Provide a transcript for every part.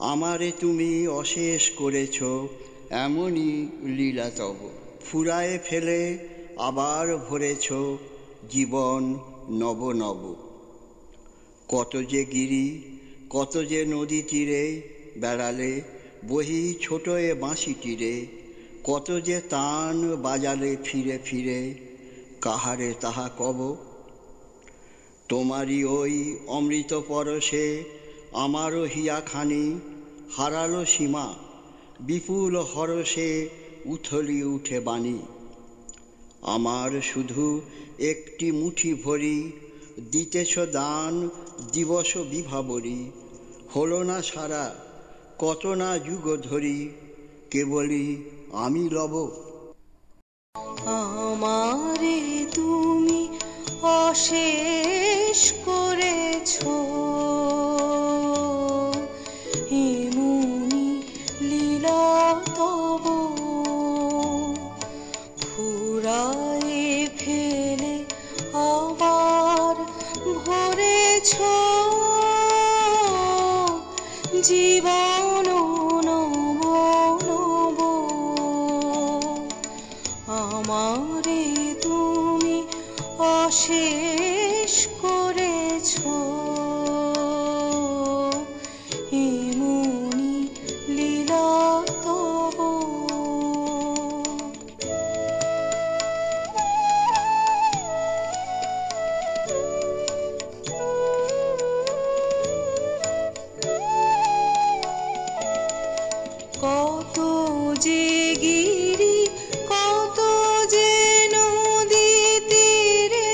আমারে তুমি অশেষ করেছ, এমনই লীলা তব। ফুরায়ে ফেলে আবার ভরেছ জীবন নব নব। কত যে গিরি, কত যে নদী তীরে বেড়ালে, বহি ছোট এ বাঁশি তীরে, কত যে তান বাজালে ফিরে ফিরে, কাহারে তাহা কব। তোমারই ওই অমৃত পরশে আমারও হিয়াখানি হারালো সীমা, বিপুল হরষে উথলি উঠে বাণী। আমার শুধু একটি মুঠি ভরি দিতেছ দান দিবস বিভাবরী। হলো না সারা কত না যুগ ধরি, কেবলই আমি লব। আমারে তুমি অশেষ করেছ, এমনি লীলা তব। ফুরায়ে ফেলে আবার ভরেছ জীবন নব নব। আমারে তুমি অশেষ করেছ, এমনি লীলা তব। কত যে গিরি, কত যে নদী তীরে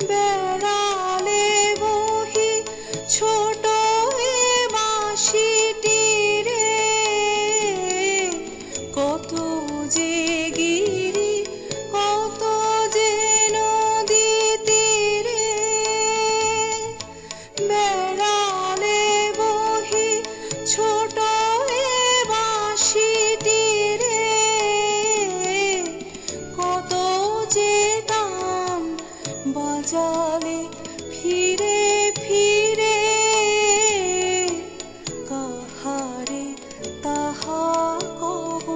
বেড়ালে বহি ছোট এ বাঁশি তীরে। কত যে গিরি, কত যে নদী তীরে বেড়ালে বহি ছোট এ বাঁশি তীরে। কত যে গান বাজালে ফিরে ফিরে, কাহারে তাহা কব।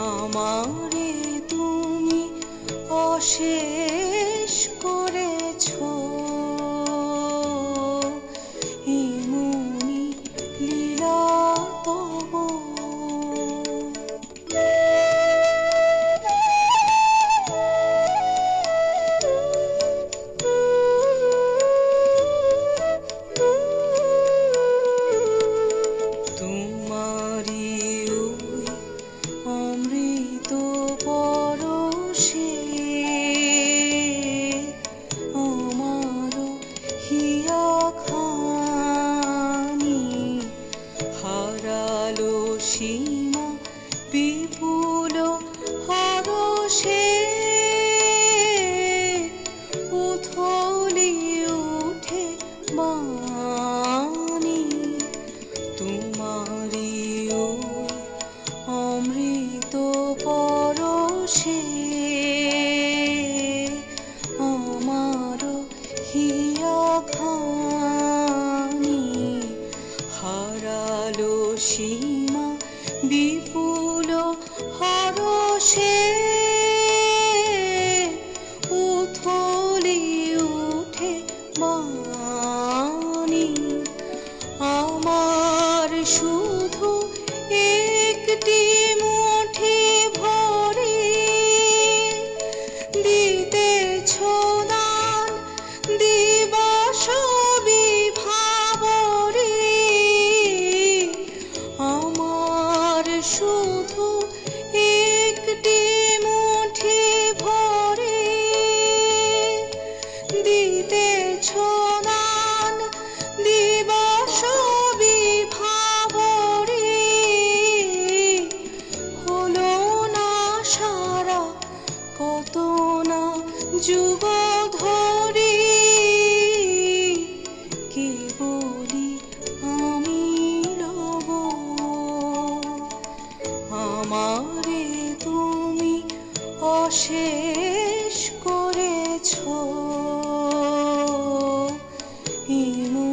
আমারে তুমি অশেষ করেছ, এমনি লীলা তব। তোমারি ওই অমৃত পরশে আমার হিয়াখানি হারালো সীমা, বিপুল হরষে উথলি উঠে বাণী। তোমারি ওই অমৃত পরশে আমার হিয়াখানি হারালো সীমা, বিপুল হরষে উথলি উঠে বাণী। আমার শুধু একটি মুঠি ভরি দিতেছ দান দিবস বিভাবরী। আমার শুধু একটি মুঠি ভরি দিতেছ দান দিবস বিভাবরী। হলো না সারা কত না যুগ ধরি, কেবলই আমি লব। আমারে তুমি অশেষ করেছ, এমনি